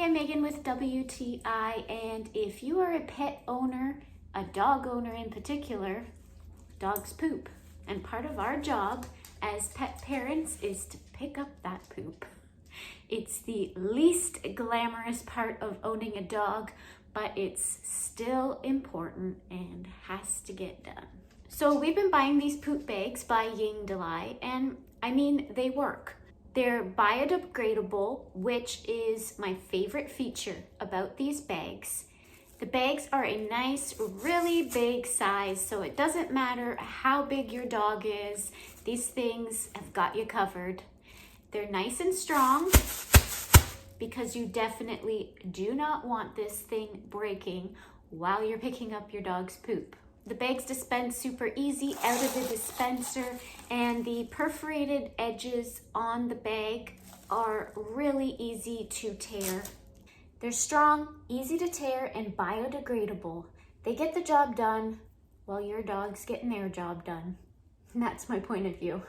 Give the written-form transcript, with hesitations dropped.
Hey, I'm Megan with WTI, and if you are a pet owner, a dog owner in particular, dogs poop. And part of our job as pet parents is to pick up that poop. It's the least glamorous part of owning a dog, but it's still important and has to get done. So we've been buying these poop bags by Yingdelai, and I mean, they work. They're biodegradable, which is my favorite feature about these bags. The bags are a nice, really big size, so it doesn't matter how big your dog is. These things have got you covered. They're nice and strong because you definitely do not want this thing breaking while you're picking up your dog's poop. The bags dispense super easy out of the dispenser, and the perforated edges on the bag are really easy to tear. They're strong, easy to tear, and biodegradable. They get the job done while your dog's getting their job done. And that's my point of view.